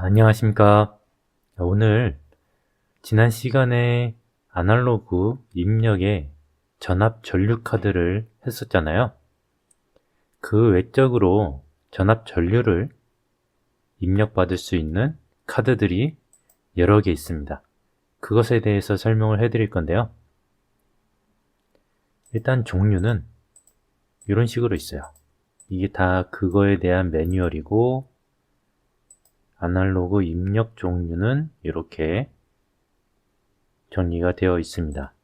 안녕하십니까. 오늘 지난 시간에 아날로그 입력에 전압 전류 카드를 했었잖아요. 그 외적으로 전압 전류를 입력받을 수 있는 카드들이 여러 개 있습니다. 그것에 대해서 설명을 해드릴 건데요. 일단 종류는 이런 식으로 있어요. 이게 다 그거에 대한 매뉴얼이고, 아날로그 입력 종류는 이렇게 정리가 되어 있습니다.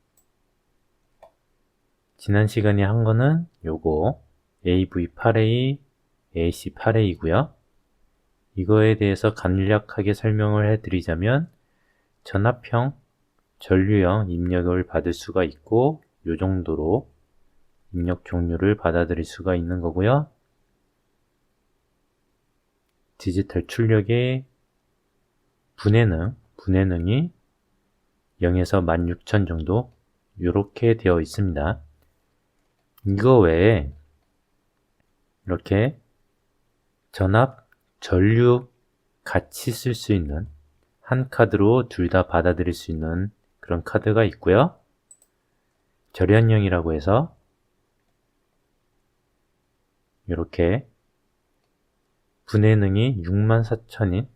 지난 시간에 한 거는 요거 AV8A, AC8A이고요. 이거에 대해서 간략하게 설명을 해드리자면, 전압형, 전류형 입력을 받을 수가 있고, 요 정도로 입력 종류를 받아들일 수가 있는 거고요. 디지털 출력의 분해능이 0에서 16,000 정도 이렇게 되어 있습니다. 이거 외에 이렇게 전압, 전류 같이 쓸 수 있는 한 카드로 둘 다 받아들일 수 있는 그런 카드가 있고요. 절연형이라고 해서 이렇게 분해능이 64,000인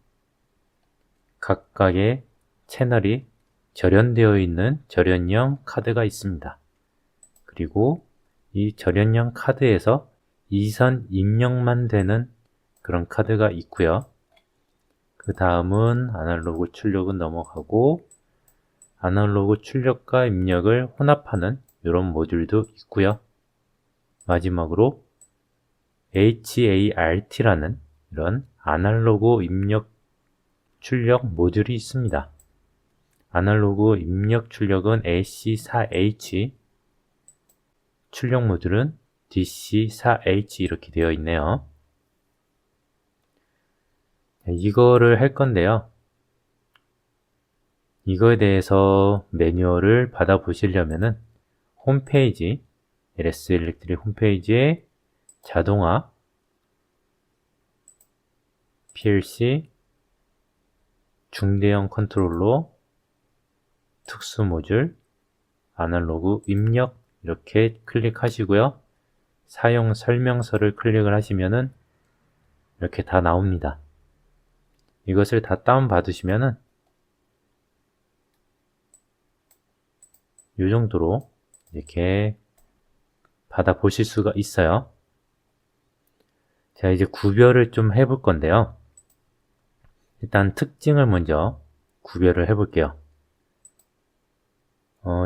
각각의 채널이 절연되어 있는 절연형 카드가 있습니다. 그리고 이 절연형 카드에서 2선 입력만 되는 그런 카드가 있고요. 그 다음은 아날로그 출력은 넘어가고, 아날로그 출력과 입력을 혼합하는 이런 모듈도 있고요. 마지막으로 HART라는 이런 아날로그 입력 출력 모듈이 있습니다. 아날로그 입력 출력은 AC4H, 출력 모듈은 DC4H 이렇게 되어 있네요. 이거를 할 건데요. 이거에 대해서 매뉴얼을 받아보시려면은 홈페이지, LS 일렉트릭 홈페이지에 자동화, PLC, 중대형 컨트롤러, 특수 모듈, 아날로그 입력 이렇게 클릭하시고요. 사용 설명서를 클릭을 하시면은 이렇게 다 나옵니다. 이것을 다 다운 받으시면은 이 정도로 이렇게 받아 보실 수가 있어요. 자, 이제 구별을 좀 해볼 건데요. 일단 특징을 먼저 구별을 해볼게요.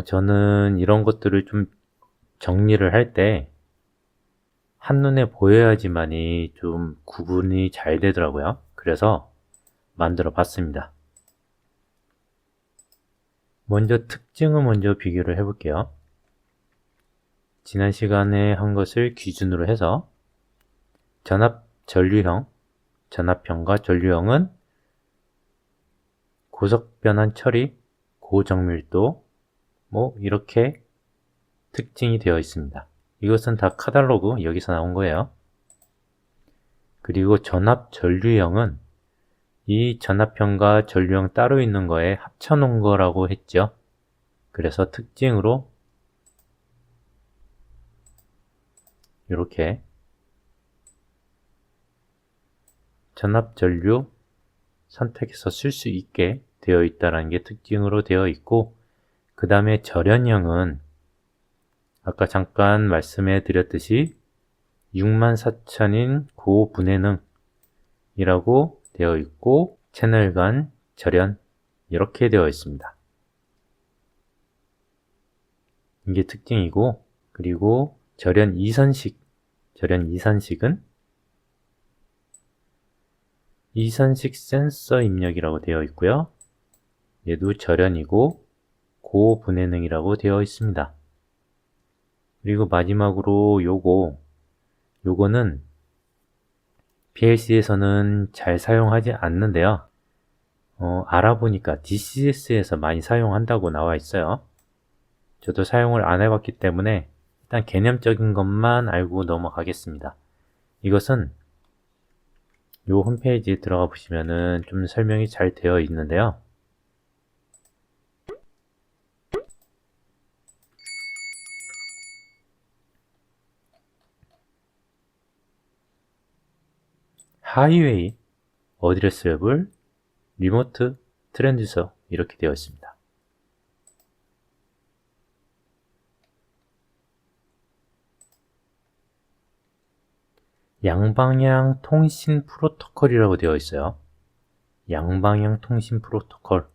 저는 이런 것들을 좀 정리를 할 때 한눈에 보여야지만이 좀 구분이 잘 되더라고요. 그래서 만들어 봤습니다. 먼저 특징을 먼저 비교를 해볼게요. 지난 시간에 한 것을 기준으로 해서 전압 전류형, 전압형과 전류형은 고속 변환 처리, 고정밀도 이렇게 특징이 되어 있습니다. 이것은 다 카탈로그 여기서 나온 거예요. 그리고 전압 전류형은 이 전압형과 전류형 따로 있는 거에 합쳐 놓은 거라고 했죠. 그래서 특징으로 이렇게 전압 전류 선택해서 쓸 수 있게 되어 있다는 게 특징으로 되어 있고, 그 다음에 절연형은 아까 잠깐 말씀해 드렸듯이 64,000인 고분해능이라고 되어 있고, 채널 간 절연 이렇게 되어 있습니다. 이게 특징이고, 그리고 절연 2선식은 2선식 센서 입력이라고 되어 있고요. 얘도 절연이고 고분해능이라고 되어 있습니다. 그리고 마지막으로 요거는 PLC에서는 잘 사용하지 않는데요. 알아보니까 DCS에서 많이 사용한다고 나와 있어요. 저도 사용을 안 해봤기 때문에 일단 개념적인 것만 알고 넘어가겠습니다. 이것은 이 홈페이지에 들어가 보시면은 좀 설명이 잘 되어 있는데요. 하이웨이, 어드레스레블, 리모트, 트랜듀서 이렇게 되어 있습니다. 양방향 통신 프로토콜이라고 되어 있어요. 양방향 통신 프로토콜.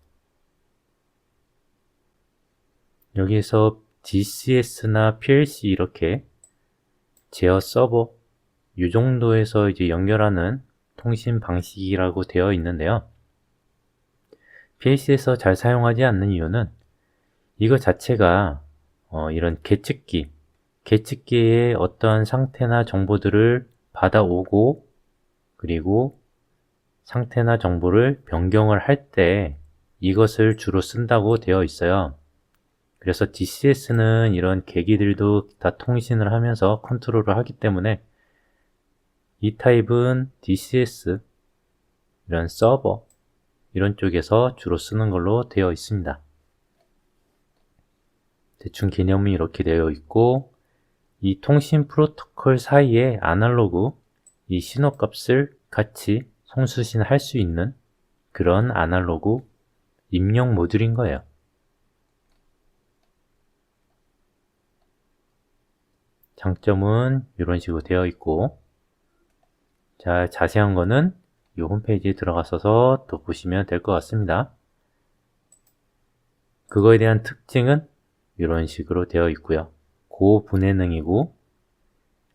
여기에서 DCS나 PLC 이렇게 제어 서버 이 정도에서 이제 연결하는 통신 방식이라고 되어 있는데요. PLC에서 잘 사용하지 않는 이유는 이거 자체가 이런 계측기의 어떠한 상태나 정보들을 받아오고 그리고 상태나 정보를 변경을 할 때 이것을 주로 쓴다고 되어 있어요. 그래서 DCS는 이런 계기들도 다 통신을 하면서 컨트롤을 하기 때문에 이 타입은 DCS, 이런 서버, 이런 쪽에서 주로 쓰는 걸로 되어 있습니다. 대충 개념이 이렇게 되어 있고 이 통신 프로토콜 사이에 아날로그, 이 신호값을 같이 송수신할 수 있는 그런 아날로그 입력 모듈인 거예요. 장점은 이런 식으로 되어 있고 자, 자세한 거는 이 홈페이지에 들어가셔서 또 보시면 될 것 같습니다. 그거에 대한 특징은 이런 식으로 되어 있고요. 고분해능이고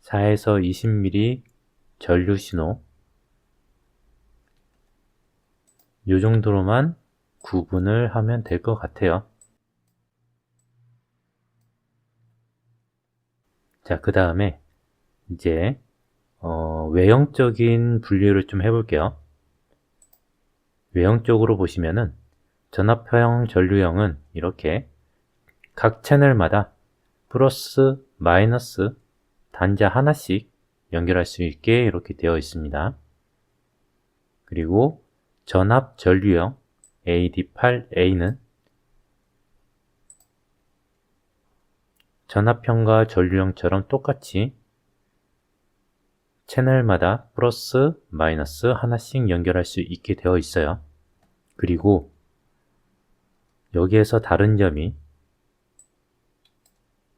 4에서 20mm 전류 신호 이 정도로만 구분을 하면 될 것 같아요. 자, 그 다음에 이제 외형적인 분류를 좀 해볼게요. 외형적으로 보시면은 전압형, 전류형은 이렇게 각 채널마다 플러스, 마이너스 단자 하나씩 연결할 수 있게 이렇게 되어 있습니다. 그리고 전압 전류형 AD8A는 전압형과 전류형처럼 똑같이 채널마다 플러스, 마이너스 하나씩 연결할 수 있게 되어 있어요. 그리고 여기에서 다른 점이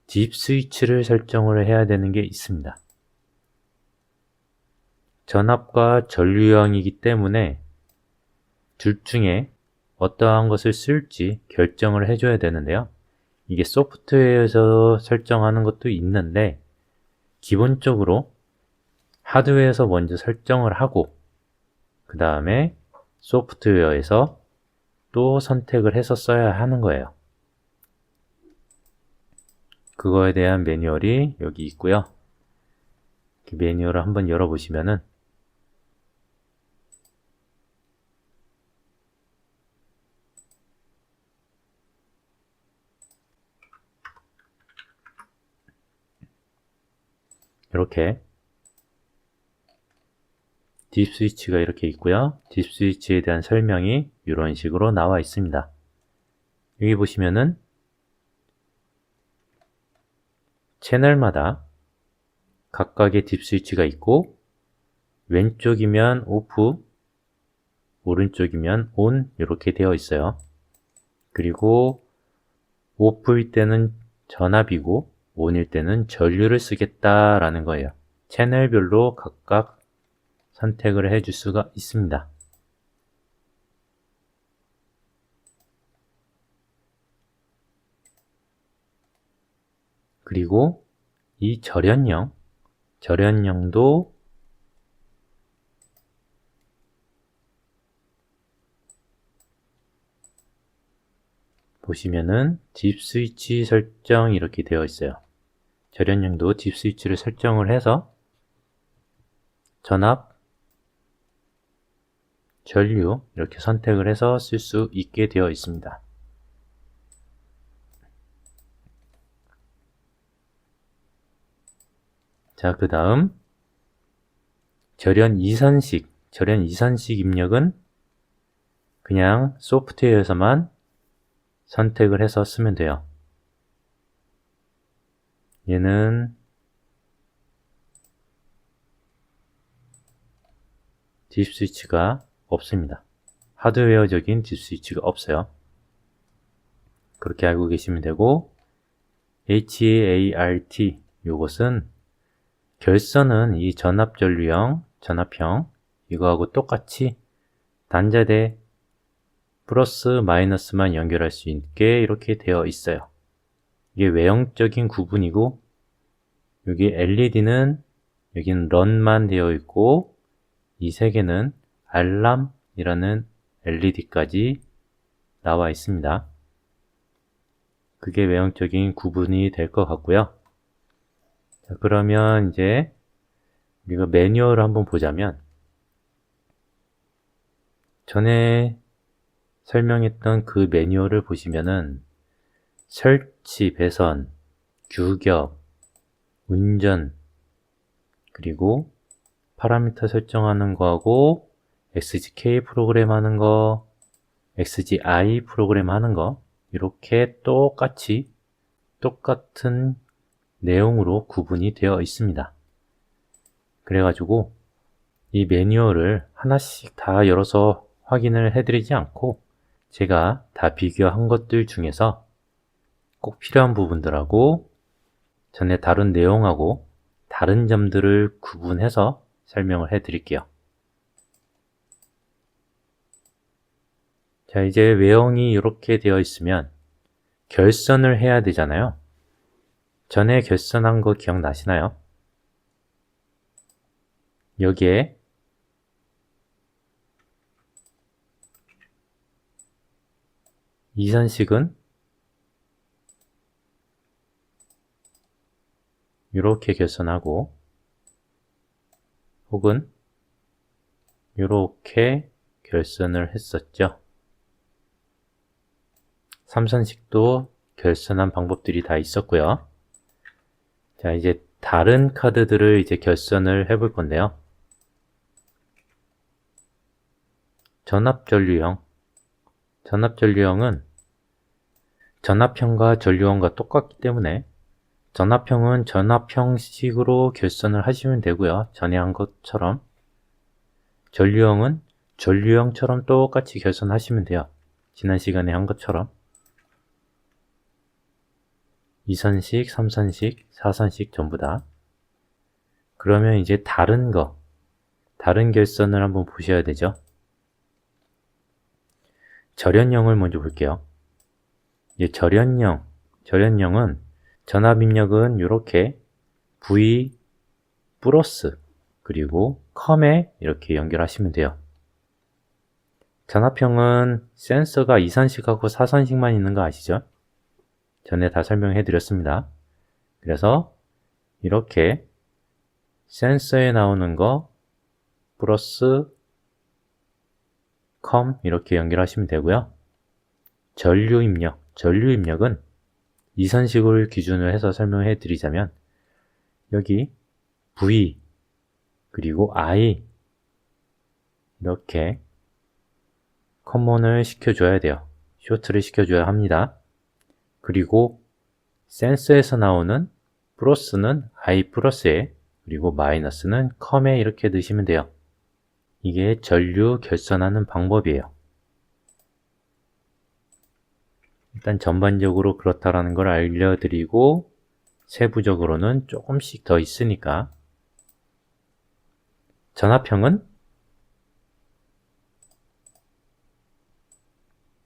딥 스위치를 설정을 해야 되는 게 있습니다. 전압과 전류형이기 때문에 둘 중에 어떠한 것을 쓸지 결정을 해줘야 되는데요. 이게 소프트웨어에서 설정하는 것도 있는데 기본적으로 하드웨어에서 먼저 설정을 하고 그 다음에 소프트웨어에서 또 선택을 해서 써야 하는 거예요. 그거에 대한 매뉴얼이 여기 있고요. 매뉴얼을 한번 열어보시면은 이렇게 딥 스위치가 이렇게 있고요. 딥 스위치에 대한 설명이 이런 식으로 나와 있습니다. 여기 보시면은 채널마다 각각의 딥 스위치가 있고 왼쪽이면 오프, 오른쪽이면 온 이렇게 되어 있어요. 그리고 오프일 때는 전압이고 온일 때는 전류를 쓰겠다라는 거예요. 채널별로 각각 선택을 해줄 수가 있습니다. 그리고 이 절연형도 보시면은 딥 스위치 설정 이렇게 되어 있어요. 절연형도 딥 스위치를 설정을 해서 전압, 전류 이렇게 선택을 해서 쓸 수 있게 되어 있습니다. 자, 그 다음 절연 2선식 절연 이선식 입력은 그냥 소프트웨어에서만 선택을 해서 쓰면 돼요. 얘는 딥 스위치가 없습니다. 하드웨어적인 딥 스위치가 없어요. 그렇게 알고 계시면 되고, HART 요것은 결선은 이 전압전류형, 전압형 이거하고 똑같이 단자대 플러스 마이너스만 연결할 수 있게 이렇게 되어 있어요. 이게 외형적인 구분이고, 여기 LED는 여기는 런만 되어 있고, 이 세 개는 알람이라는 LED까지 나와 있습니다. 그게 외형적인 구분이 될 것 같고요. 자, 그러면 이제 우리가 매뉴얼을 한번 보자면, 전에 설명했던 그 매뉴얼을 보시면은 설치, 배선, 규격, 운전, 그리고 파라미터 설정하는 거하고 XGK 프로그램 하는 거, XGI 프로그램 하는 거 이렇게 똑같이 똑같은 내용으로 구분이 되어 있습니다. 그래가지고 이 매뉴얼을 하나씩 다 열어서 확인을 해드리지 않고 제가 다 비교한 것들 중에서 꼭 필요한 부분들하고 전에 다룬 내용하고 다른 점들을 구분해서 설명을 해드릴게요. 자, 이제 외형이 이렇게 되어 있으면 결선을 해야 되잖아요. 전에 결선한 거 기억나시나요? 여기에 이선식은 이렇게 결선하고 혹은 이렇게 결선을 했었죠. 삼선식도 결선한 방법들이 다 있었고요. 자, 이제 다른 카드들을 이제 결선을 해볼 건데요. 전압전류형. 전압전류형은 전압형과 전류형과 똑같기 때문에 전압형은 전압형식으로 결선을 하시면 되고요. 전에 한 것처럼. 전류형은 전류형처럼 똑같이 결선하시면 돼요. 지난 시간에 한 것처럼. 2선식, 3선식, 4선식 전부 다. 그러면 이제 다른 결선을 한번 보셔야 되죠. 절연형을 먼저 볼게요. 이제 절연형은 전압 입력은 이렇게 V 플러스 그리고 컴에 이렇게 연결하시면 돼요. 전압형은 센서가 2선식하고 4선식만 있는 거 아시죠? 전에 다 설명해 드렸습니다. 그래서 이렇게 센서에 나오는 거 플러스 컴 이렇게 연결하시면 되고요. 전류 입력은 2선식을 기준으로 해서 설명해 드리자면 여기 V 그리고 I 이렇게 커먼을 시켜줘야 돼요. 쇼트를 시켜줘야 합니다. 그리고 센서에서 나오는 플러스는 I 플러스에 그리고 마이너스는 컴에 이렇게 넣으시면 돼요. 이게 전류 결선하는 방법이에요. 일단 전반적으로 그렇다라는 걸 알려드리고 세부적으로는 조금씩 더 있으니까 전압형은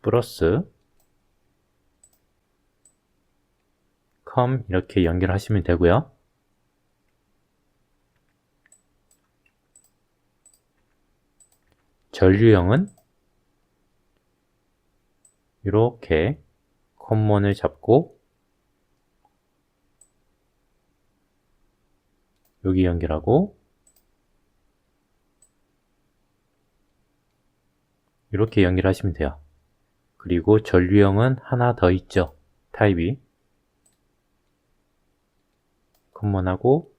플러스 컴 이렇게 연결하시면 되고요. 전류형은 이렇게 컴먼을 잡고 여기 연결하고 이렇게 연결하시면 돼요. 그리고 전류형은 하나 더 있죠. 타입이 커먼하고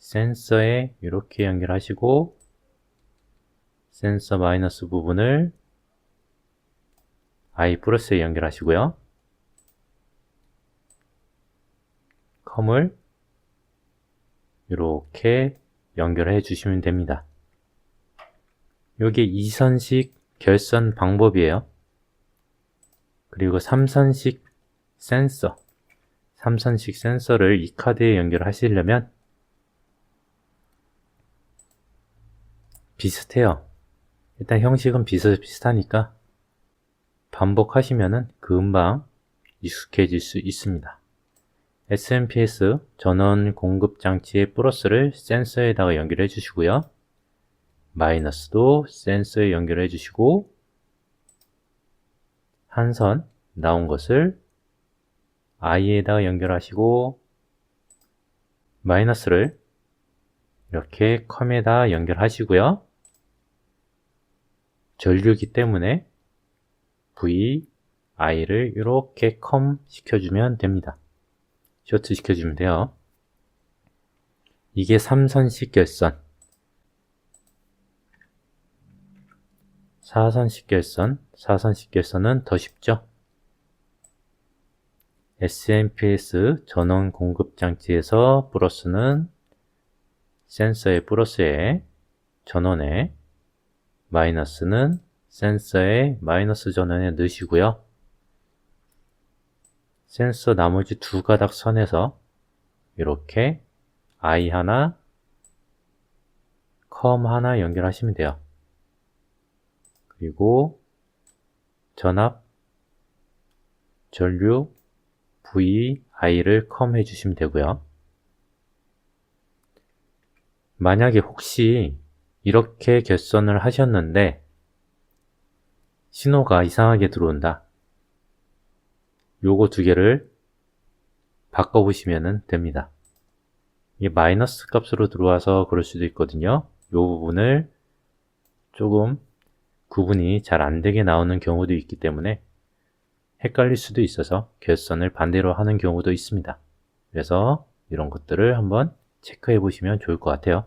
센서에 이렇게 연결하시고 센서 마이너스 부분을 I 플러스에 연결하시고요. 컴을 이렇게 연결해 주시면 됩니다. 이게 2선식 결선 방법이에요. 그리고 3선식 센서, 3선식 센서를 이 카드에 연결하시려면 비슷해요. 일단 형식은 비슷하니까 반복하시면은 금방 익숙해질 수 있습니다. SMPS 전원 공급 장치의 플러스를 센서에다가 연결해 주시고요. 마이너스도 센서에 연결해 주시고 한 선 나온 것을 I에다가 연결하시고 마이너스를 이렇게 컴에다 연결하시고요. 전류이기 때문에 V, I를 이렇게 컴 시켜주면 됩니다. 쇼트 시켜주면 돼요. 이게 3선식 결선. 4선식 결선. 4선식 결선은 더 쉽죠. SMPS 전원 공급 장치에서 플러스는 센서의 플러스에 전원에, 마이너스는 센서의 마이너스 전원에 넣으시고요. 센서 나머지 두 가닥 선에서 이렇게 I 하나, 컴 하나 연결하시면 돼요. 그리고 전압, 전류, V, I를 컴 해주시면 되고요. 만약에 혹시 이렇게 결선을 하셨는데 신호가 이상하게 들어온다. 요거 두 개를 바꿔보시면 됩니다. 이게 마이너스 값으로 들어와서 그럴 수도 있거든요. 요 부분을 조금 구분이 잘 안되게 나오는 경우도 있기 때문에 헷갈릴 수도 있어서 결선을 반대로 하는 경우도 있습니다. 그래서 이런 것들을 한번 체크해 보시면 좋을 것 같아요.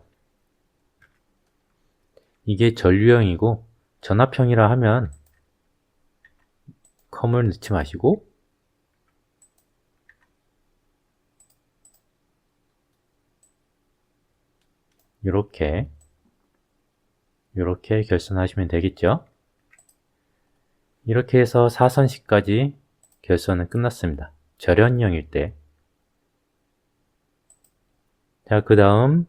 이게 전류형이고 전압형이라 하면 컴을 넣지 마시고 이렇게 결선하시면 되겠죠. 이렇게 해서 4선식까지 결선은 끝났습니다. 절연형일 때. 자, 그 다음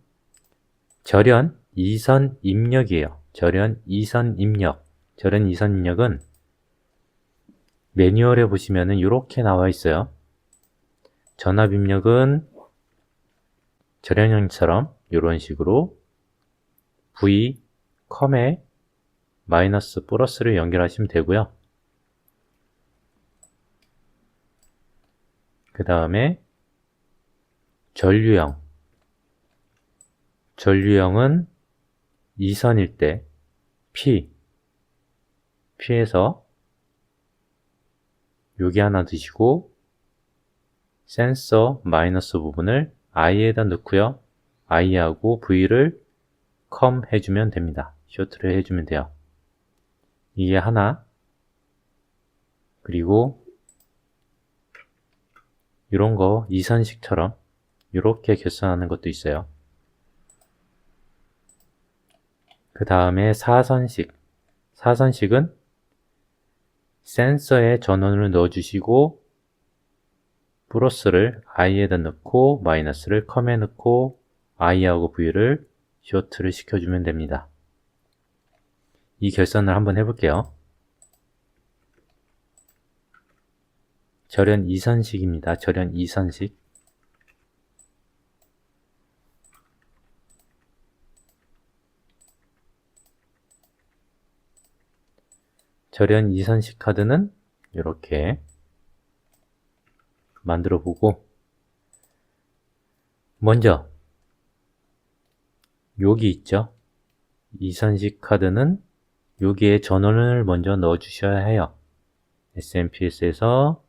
절연 2선 입력이에요. 절연 2선 입력. 절연 2선 입력은 매뉴얼에 보시면은 이렇게 나와 있어요. 전압 입력은 절연형처럼 이런 식으로 V, 컴에 마이너스 플러스를 연결하시면 되고요. 그 다음에 전류형. 전류형은 2선일 때 P에서 여기 하나 드시고 센서 마이너스 부분을 I에다 넣고요. I하고 V를 컴 해주면 됩니다. 쇼트를 해주면 돼요. 이게 하나, 그리고 이런 거 2선식처럼 이렇게 결선하는 것도 있어요. 그 다음에 4선식. 4선식은 센서에 전원을 넣어주시고 플러스를 I에다 넣고 마이너스를 컴에 넣고 I하고 V를 쇼트를 시켜주면 됩니다. 이 결선을 한번 해볼게요. 절연 2선식입니다. 절연 2선식. 절연 2선식 카드는 이렇게 만들어 보고 먼저 여기 있죠. 2선식 카드는 여기에 전원을 먼저 넣어 주셔야 해요. SMPS에서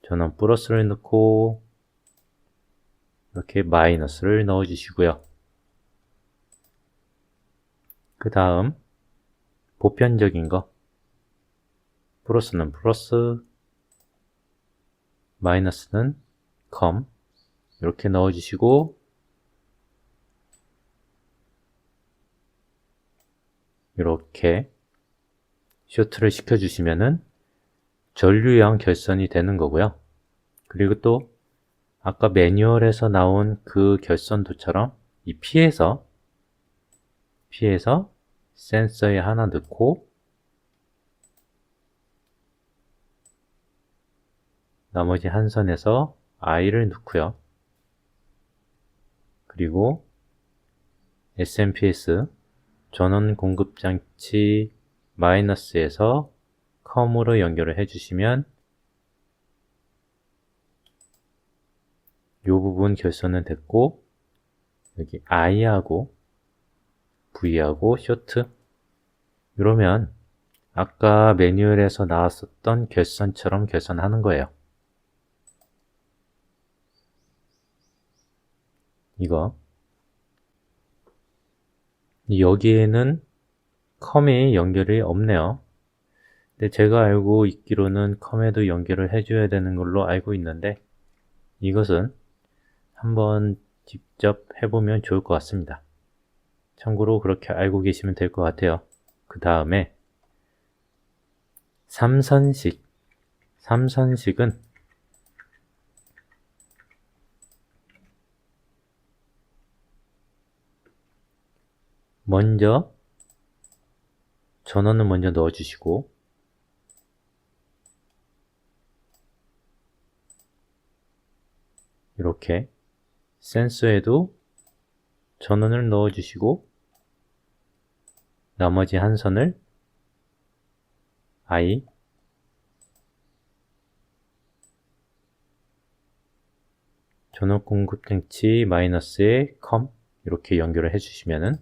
전원 플러스를 넣고 이렇게 마이너스를 넣어 주시고요. 그 다음 보편적인 거 플러스는 플러스, 마이너스는 컴 이렇게 넣어 주시고 이렇게 쇼트를 시켜 주시면은 전류형 결선이 되는 거고요. 그리고 또 아까 매뉴얼에서 나온 그 결선도처럼 이 피에서 센서에 하나 넣고 나머지 한 선에서 I를 넣고요. 그리고 SMPS 전원 공급 장치 마이너스에서 컴으로 연결을 해주시면 이 부분 결선은 됐고 여기 I하고 V하고 쇼트 이러면 아까 매뉴얼에서 나왔었던 결선처럼 결선하는 거예요. 이거 여기에는 컴이 연결이 없네요. 근데 제가 알고 있기로는 컴에도 연결을 해줘야 되는 걸로 알고 있는데 이것은 한번 직접 해보면 좋을 것 같습니다. 참고로 그렇게 알고 계시면 될 것 같아요. 그 다음에 삼선식은 먼저 전원을 먼저 넣어주시고 이렇게 센서에도 전원을 넣어주시고 나머지 한 선을 I 전원 공급 장치 마이너스에 컴 이렇게 연결을 해주시면은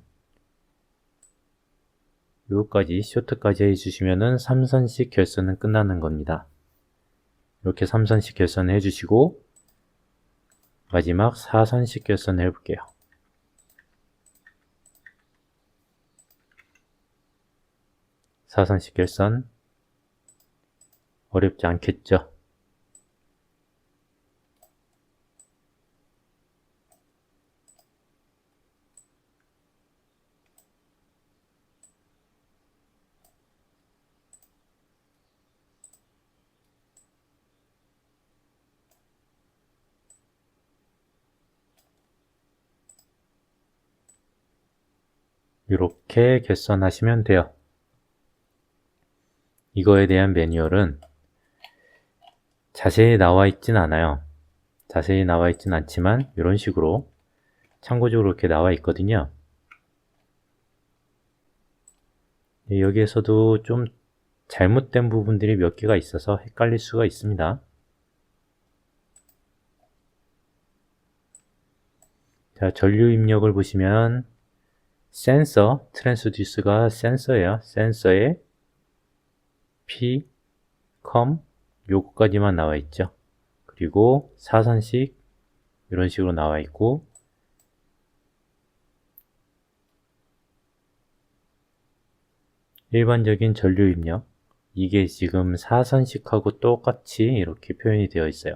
요까지 쇼트까지 해주시면은 3선식 결선은 끝나는 겁니다. 이렇게 3선식 결선을 해주시고 마지막 4선식 결선을 해볼게요. 사선식 결선 어렵지 않겠죠? 이렇게 결선하시면 돼요. 이거에 대한 매뉴얼은 자세히 나와 있진 않아요. 자세히 나와 있진 않지만 이런 식으로 참고적으로 이렇게 나와 있거든요. 여기에서도 좀 잘못된 부분들이 몇 개가 있어서 헷갈릴 수가 있습니다. 자, 전류 입력을 보시면 센서, 트랜스듀스가 센서예요. 센서에 P, 컴 요거까지만 나와 있죠. 그리고 사선식 이런 식으로 나와 있고 일반적인 전류 입력 이게 지금 사선식하고 똑같이 이렇게 표현이 되어 있어요.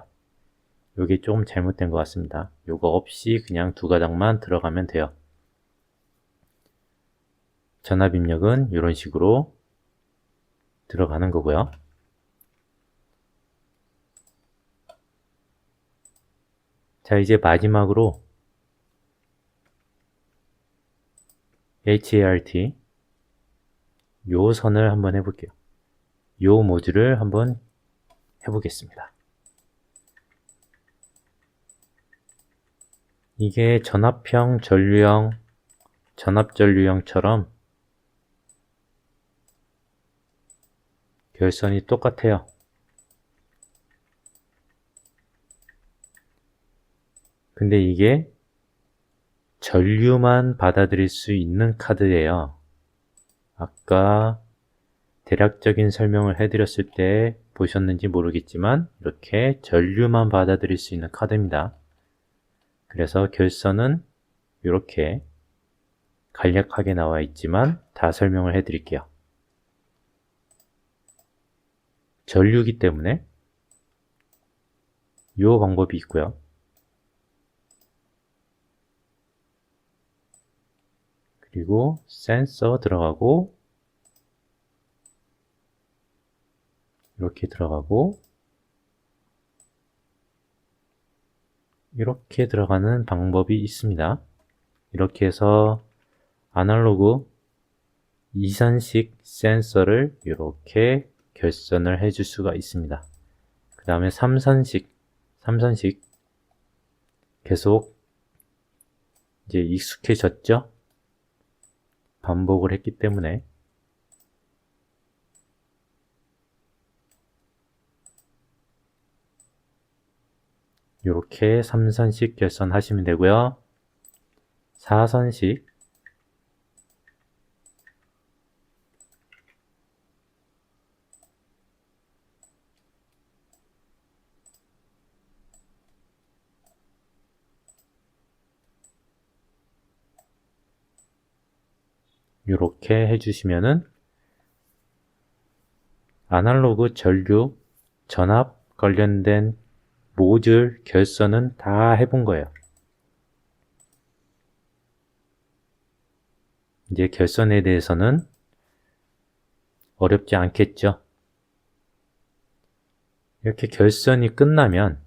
이게 조금 잘못된 것 같습니다. 요거 없이 그냥 두 가닥만 들어가면 돼요. 전압 입력은 이런 식으로 들어가는 거고요. 자, 이제 마지막으로 HART 요 선을 한번 해볼게요. 요 모듈을 한번 해보겠습니다. 이게 전압형 전류형, 전압전류형처럼 결선이 똑같아요. 근데 이게 전류만 받아들일 수 있는 카드예요. 아까 대략적인 설명을 해드렸을 때 보셨는지 모르겠지만 이렇게 전류만 받아들일 수 있는 카드입니다. 그래서 결선은 이렇게 간략하게 나와 있지만 다 설명을 해 드릴게요. 전류기 때문에 이 방법이 있고요. 그리고 센서 들어가고 이렇게 들어가고 이렇게 들어가는 방법이 있습니다. 이렇게 해서 아날로그 2선식 센서를 이렇게 결선을 해줄 수가 있습니다. 그 다음에 3선식 계속 이제 익숙해졌죠? 반복을 했기 때문에 이렇게 3선식 결선하시면 되고요. 4선식 이렇게 해주시면은 아날로그 전류 전압 관련된 모듈 결선은 다 해본 거예요. 이제 결선에 대해서는 어렵지 않겠죠? 이렇게 결선이 끝나면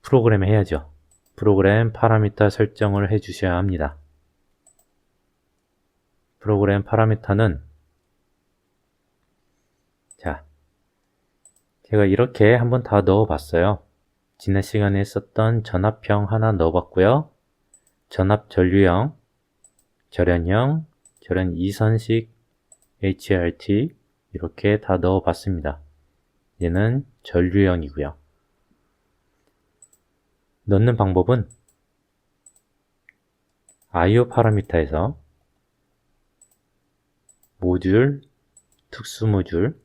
프로그램 해야죠. 프로그램 파라미터 설정을 해 주셔야 합니다. 프로그램 파라미터는 자, 제가 이렇게 한번 다 넣어 봤어요. 지난 시간에 했었던 전압형 하나 넣어 봤고요. 전압 전류형, 절연형, 절연 2선식 HRT 이렇게 다 넣어 봤습니다. 얘는 전류형이고요. 넣는 방법은 IO 파라미터에서 모듈, 특수 모듈,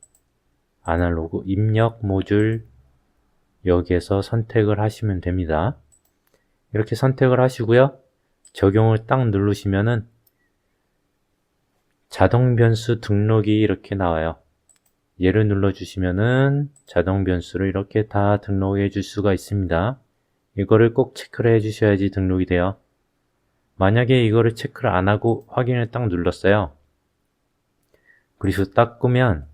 아날로그 입력 모듈 여기에서 선택을 하시면 됩니다. 이렇게 선택을 하시고요. 적용을 딱 누르시면은 자동 변수 등록이 이렇게 나와요. 얘를 눌러주시면은 자동 변수를 이렇게 다 등록해 줄 수가 있습니다. 이거를 꼭 체크를 해 주셔야지 등록이 돼요. 만약에 이거를 체크를 안 하고 확인을 딱 눌렀어요. 그리고 딱 끄면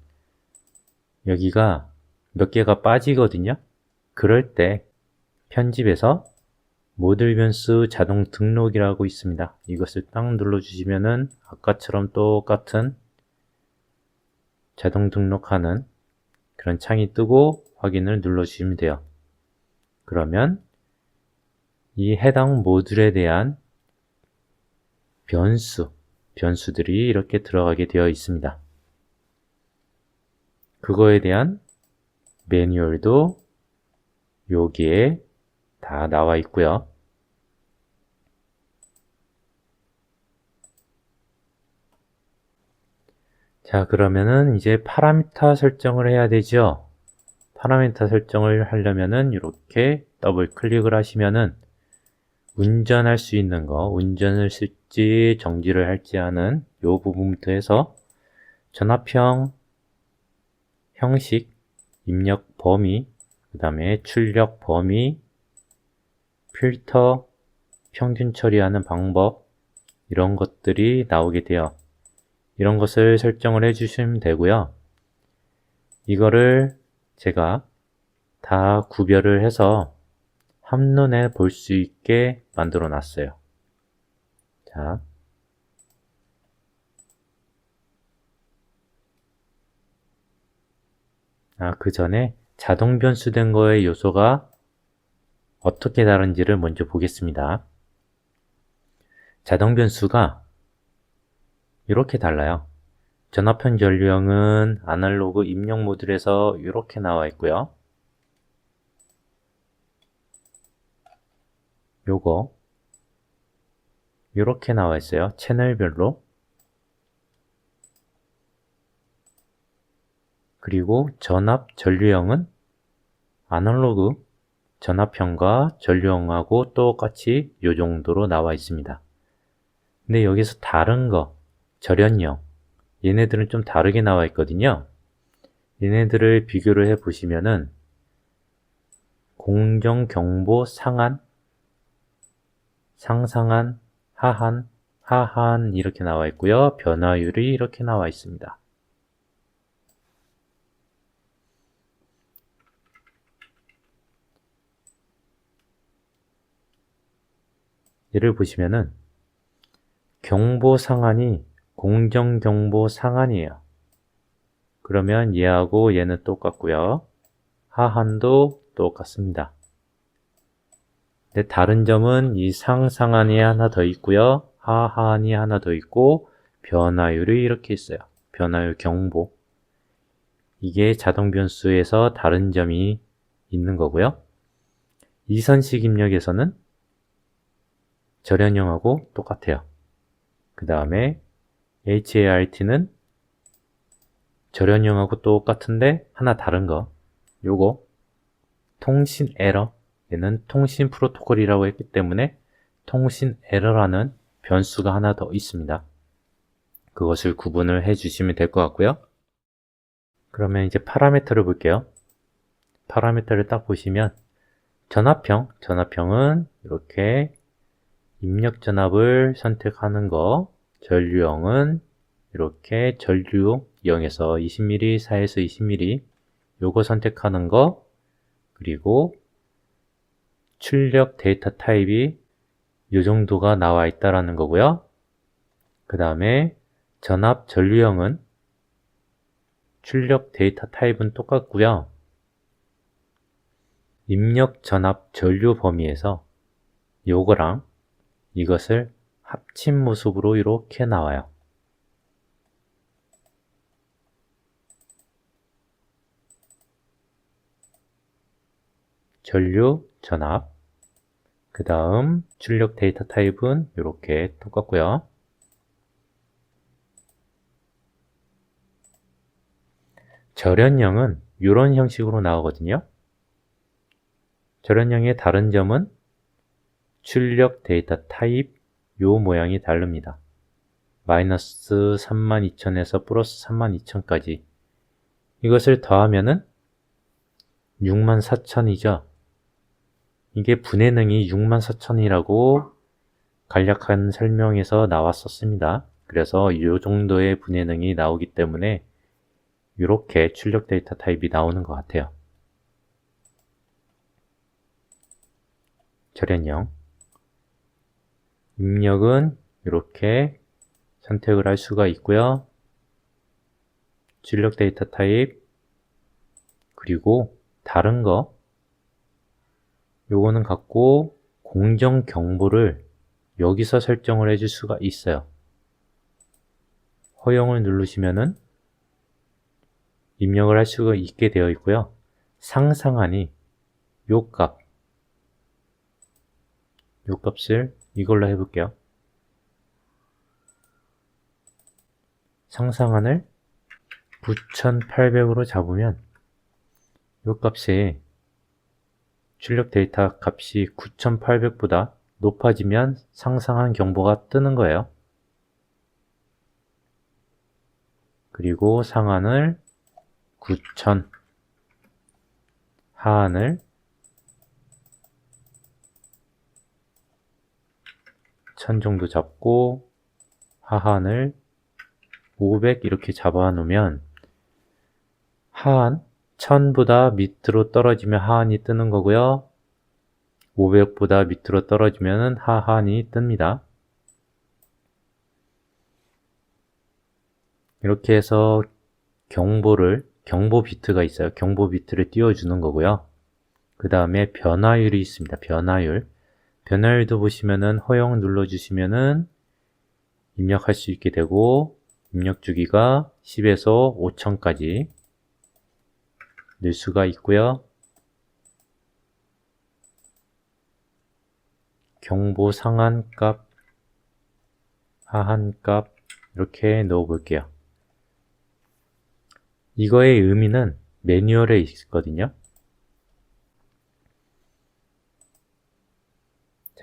여기가 몇 개가 빠지거든요. 그럴 때 편집에서 모듈 변수 자동 등록이라고 있습니다. 이것을 딱 눌러주시면은 아까처럼 똑같은 자동 등록하는 그런 창이 뜨고 확인을 눌러주시면 돼요. 그러면 이 해당 모듈에 대한 변수들이 이렇게 들어가게 되어 있습니다. 그거에 대한 매뉴얼도 여기에 다 나와 있고요. 자, 그러면은 이제 파라미터 설정을 해야 되죠. 파라미터 설정을 하려면은 이렇게 더블 클릭을 하시면은 운전할 수 있는 거, 운전을 쓸지 정지를 할지 하는 이 부분부터 해서 전압형, 형식, 입력 범위, 그 다음에 출력 범위, 필터, 평균 처리하는 방법 이런 것들이 나오게 돼요. 이런 것을 설정을 해주시면 되고요. 이거를 제가 다 구별을 해서 한눈에 볼 수 있게 만들어 놨어요. 자, 그 전에 자동 변수된 거의 요소가 어떻게 다른지를 먼저 보겠습니다. 자동 변수가 이렇게 달라요. 전압형 전류형은 아날로그 입력 모듈에서 이렇게 나와 있고요. 요거 이렇게 나와 있어요. 채널별로. 그리고 전압 전류형은 아날로그 전압형과 전류형하고 똑같이 이 정도로 나와 있습니다. 근데 여기서 다른 거, 절연형, 얘네들은 좀 다르게 나와 있거든요. 얘네들을 비교를 해 보시면은 공정경보 상한, 상상한, 하한, 하한 이렇게 나와 있고요. 변화율이 이렇게 나와 있습니다. 얘를 보시면은 경보 상한이 공정경보 상한이에요. 그러면 얘하고 얘는 똑같고요. 하한도 똑같습니다. 근데 다른 점은 이 상상한이 하나 더 있고요. 하한이 하나 더 있고 변화율이 이렇게 있어요. 변화율 경보. 이게 자동 변수에서 다른 점이 있는 거고요. 이선식 입력에서는 절연형하고 똑같아요. 그 다음에 HART는 절연형하고 똑같은데 하나 다른 거. 요거 통신 에러. 얘는 통신 프로토콜이라고 했기 때문에 통신 에러라는 변수가 하나 더 있습니다. 그것을 구분을 해 주시면 될 것 같고요. 그러면 이제 파라미터를 볼게요. 파라미터를 딱 보시면 전압형은 이렇게 입력 전압을 선택하는 거, 전류형은 이렇게 전류 0에서 20mm, 4에서 20mm 요거 선택하는 거, 그리고 출력 데이터 타입이 이 정도가 나와 있다라는 거고요. 그 다음에 전압 전류형은 출력 데이터 타입은 똑같고요. 입력 전압 전류 범위에서 요거랑 이것을 합친 모습으로 이렇게 나와요. 전류 전압, 그 다음 출력 데이터 타입은 이렇게 똑같고요. 절연형은 이런 형식으로 나오거든요. 절연형의 다른 점은 출력 데이터 타입 요 모양이 다릅니다. 마이너스 32,000에서 플러스 32,000까지 이것을 더하면은 64,000이죠. 이게 분해능이 64,000이라고 간략한 설명에서 나왔었습니다. 그래서 이 정도의 분해능이 나오기 때문에 이렇게 출력 데이터 타입이 나오는 것 같아요. 절연형 입력은 이렇게 선택을 할 수가 있고요. 출력 데이터 타입 그리고 다른 거 요거는 갖고 공정 경보를 여기서 설정을 해줄 수가 있어요. 허용을 누르시면은 입력을 할 수가 있게 되어 있고요. 상상하니 요 값을 이걸로 해볼게요. 상상한을 9800으로 잡으면 요 값이 출력 데이터 값이 9800보다 높아지면 상상한 경보가 뜨는 거예요. 그리고 상한을 9000, 하한을 1000 정도 잡고 하한을 500 이렇게 잡아 놓으면 하한 1000보다 밑으로 떨어지면 하한이 뜨는 거고요. 500보다 밑으로 떨어지면 하한이 뜹니다. 이렇게 해서 경보 비트가 있어요. 경보 비트를 띄워주는 거고요. 그 다음에 변화율이 있습니다. 변화율도 보시면은 허용 눌러주시면은 입력할 수 있게 되고 입력 주기가 10에서 5000까지 늘 수가 있고요. 경보 상한 값, 하한 값 이렇게 넣어 볼게요. 이거의 의미는 매뉴얼에 있거든요.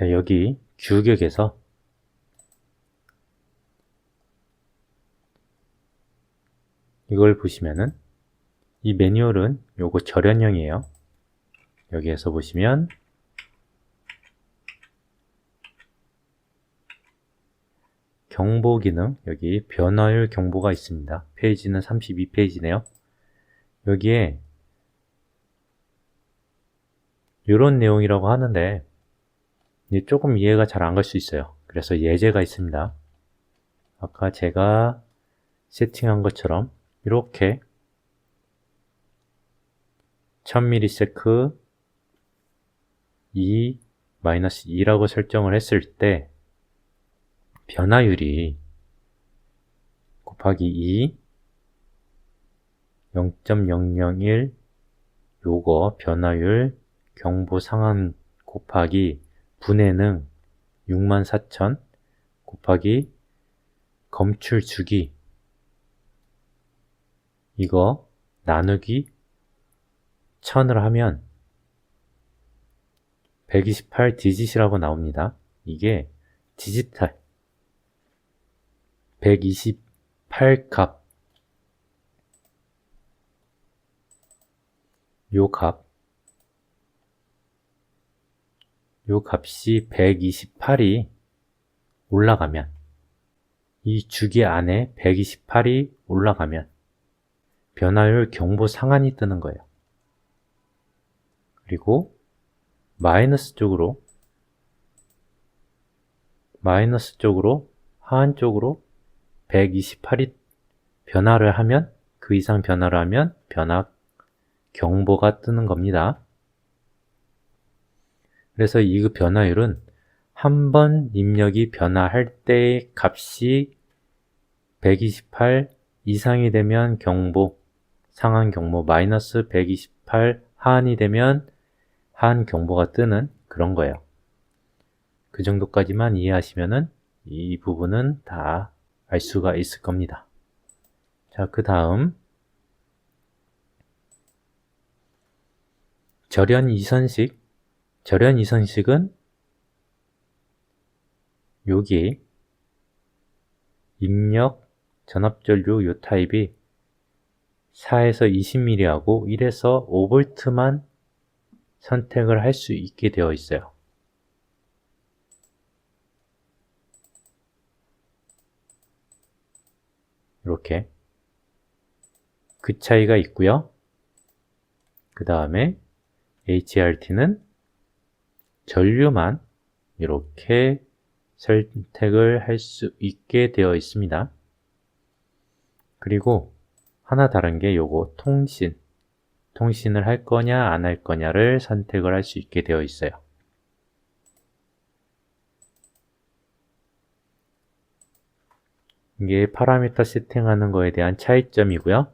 자, 여기 규격에서 이걸 보시면은 이 매뉴얼은 요거 절연형이에요. 여기에서 보시면 경보 기능, 여기 변화율 경보가 있습니다. 페이지는 32페이지네요. 여기에 이런 내용이라고 하는데 조금 이해가 잘 안 갈 수 있어요. 그래서 예제가 있습니다. 아까 제가 세팅한 것처럼 이렇게 1000ms 2-2라고 설정을 했을 때 변화율이 곱하기 2 0.001 요거 변화율 경보 상한 곱하기 분해능 64,000 곱하기 검출 주기 이거 나누기 1000을 하면 128 디짓이라고 나옵니다. 이게 디지털 128 값 요 값이 128이 올라가면 이 주기 안에 128이 올라가면 변화율 경보 상한이 뜨는 거예요. 그리고 마이너스 쪽으로 하한 쪽으로 128이 변화를 하면 그 이상 변화를 하면 변화 경보가 뜨는 겁니다. 그래서 이 변화율은 한 번 입력이 변화할 때의 값이 128 이상이 되면 경보, 상한 경보, 마이너스 128 하한이 되면 하한 경보가 뜨는 그런 거예요. 그 정도까지만 이해하시면은 이 부분은 다 알 수가 있을 겁니다. 자, 그 다음 절연 이선식. 절연 이선식은 여기 입력 전압전류 요 타입이 4에서 20mm 하고 1에서 5V만 선택을 할 수 있게 되어 있어요. 이렇게 그 차이가 있고요. 그 다음에 HRT는 전류만 이렇게 선택을 할 수 있게 되어 있습니다. 그리고 하나 다른 게 요거 통신을 할 거냐 안 할 거냐를 선택을 할 수 있게 되어 있어요. 이게 파라미터 세팅하는 거에 대한 차이점이고요.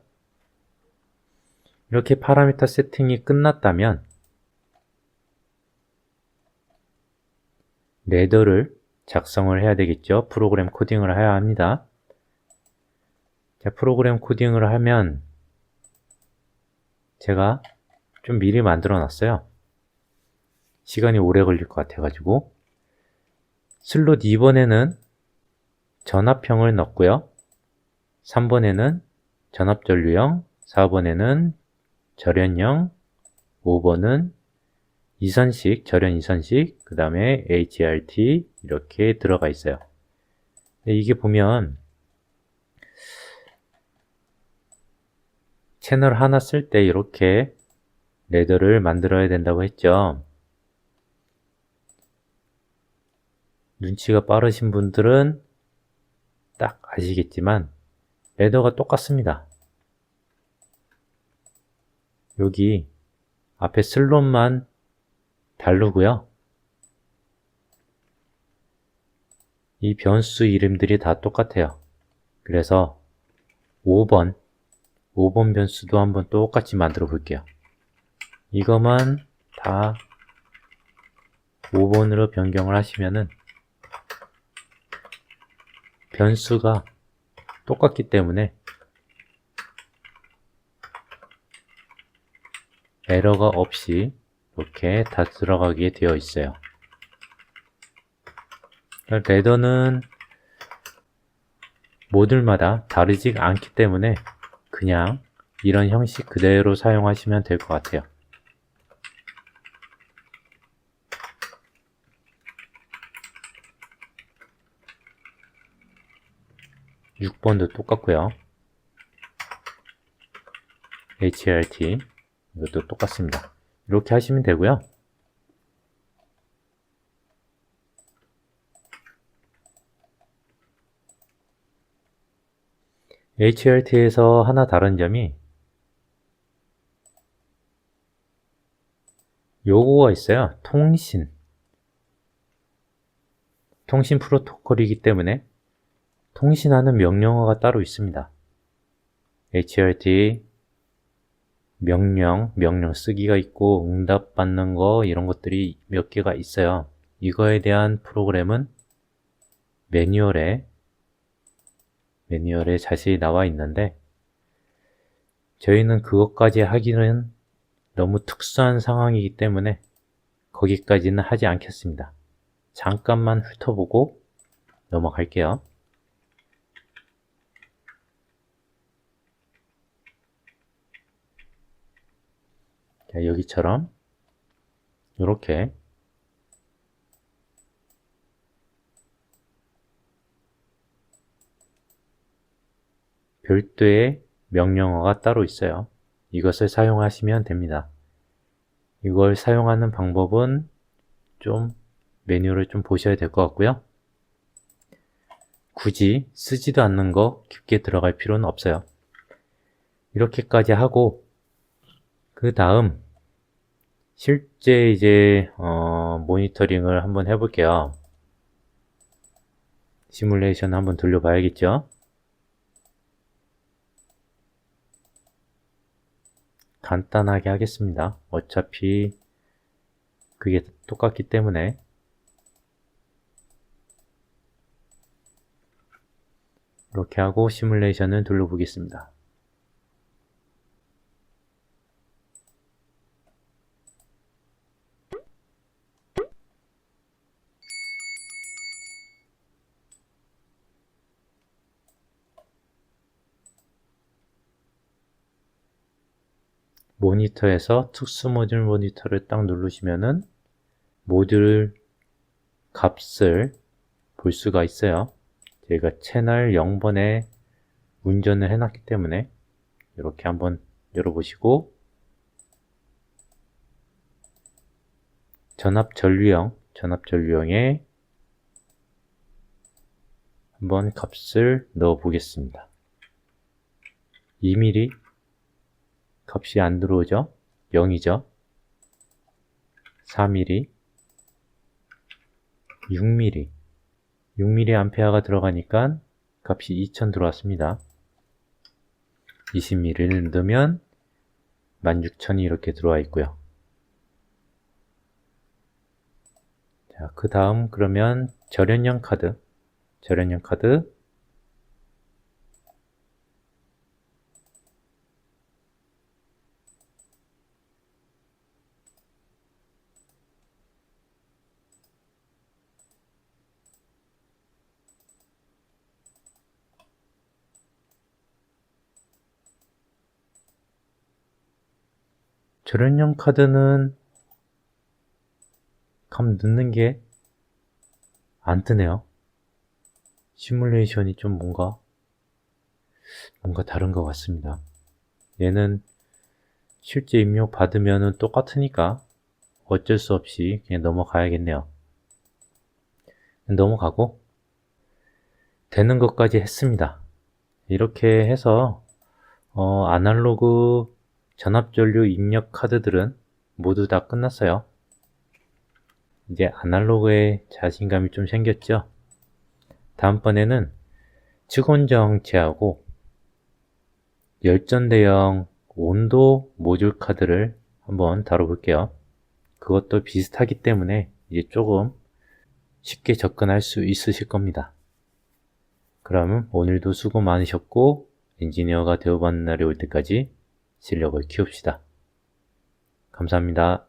이렇게 파라미터 세팅이 끝났다면 레더를 작성을 해야 되겠죠. 프로그램 코딩을 해야 합니다. 자, 프로그램 코딩을 하면 제가 좀 미리 만들어 놨어요. 시간이 오래 걸릴 것 같아 가지고 슬롯 2번에는 전압형을 넣고요. 3번에는 전압전류형, 4번에는 절연형, 5번은 이선식, 절연 이선식, 그 다음에 HRT 이렇게 들어가 있어요. 이게 보면 채널 하나 쓸 때 이렇게 레더를 만들어야 된다고 했죠. 눈치가 빠르신 분들은 딱 아시겠지만 레더가 똑같습니다. 여기 앞에 슬롯만 다르고요. 이 변수 이름들이 다 똑같아요. 그래서 5번 변수도 한번 똑같이 만들어 볼게요. 이거만 다 5번으로 변경을 하시면은 변수가 똑같기 때문에 에러가 없이 이렇게 다 들어가게 되어 있어요. 레더는 모듈마다 다르지 않기 때문에 그냥 이런 형식 그대로 사용하시면 될 것 같아요. 6번도 똑같고요. HRT 이것도 똑같습니다. 이렇게 하시면 되고요. HRT에서 하나 다른 점이 요거가 있어요. 통신 프로토콜이기 때문에 통신하는 명령어가 따로 있습니다. HRT 명령 쓰기가 있고 응답 받는 거 이런 것들이 몇 개가 있어요. 이거에 대한 프로그램은 매뉴얼에 자세히 나와 있는데 저희는 그것까지 하기는 너무 특수한 상황이기 때문에 거기까지는 하지 않겠습니다. 잠깐만 훑어보고 넘어갈게요. 자, 여기처럼 이렇게 별도의 명령어가 따로 있어요. 이것을 사용하시면 됩니다. 이걸 사용하는 방법은 좀 메뉴를 좀 보셔야 될 것 같고요. 굳이 쓰지도 않는 거 깊게 들어갈 필요는 없어요. 이렇게까지 하고 그 다음 실제 이제 모니터링을 한번 해볼게요. 시뮬레이션 한번 돌려봐야겠죠. 간단하게 하겠습니다. 어차피 그게 똑같기 때문에 이렇게 하고 시뮬레이션을 돌려보겠습니다. 모니터에서 특수 모듈 모니터를 딱 누르시면은 모듈 값을 볼 수가 있어요. 제가 채널 0번에 운전을 해놨기 때문에 이렇게 한번 열어보시고 전압 전류형에 한번 값을 넣어 보겠습니다. 2mm 값이 안 들어오죠? 0이죠? 4mm 6mm 암페어가 들어가니까 값이 2000 들어왔습니다. 20mm를 넣으면 16000이 이렇게 들어와 있고요. 자, 그 다음 그러면 절연형 카드 절연형 카드는 값 넣는 게 안 뜨네요. 시뮬레이션이 좀 뭔가 다른 것 같습니다. 얘는 실제 입력 받으면 똑같으니까 어쩔 수 없이 그냥 넘어가야겠네요. 넘어가고 되는 것까지 했습니다. 이렇게 해서 아날로그 전압전류 입력 카드들은 모두 다 끝났어요. 이제 아날로그에 자신감이 좀 생겼죠? 다음번에는 측온 정체하고 열전대형 온도 모듈 카드를 한번 다뤄볼게요. 그것도 비슷하기 때문에 이제 조금 쉽게 접근할 수 있으실 겁니다. 그럼 오늘도 수고 많으셨고 엔지니어가 되어봤는 날이 올 때까지 실력을 키웁시다. 감사합니다.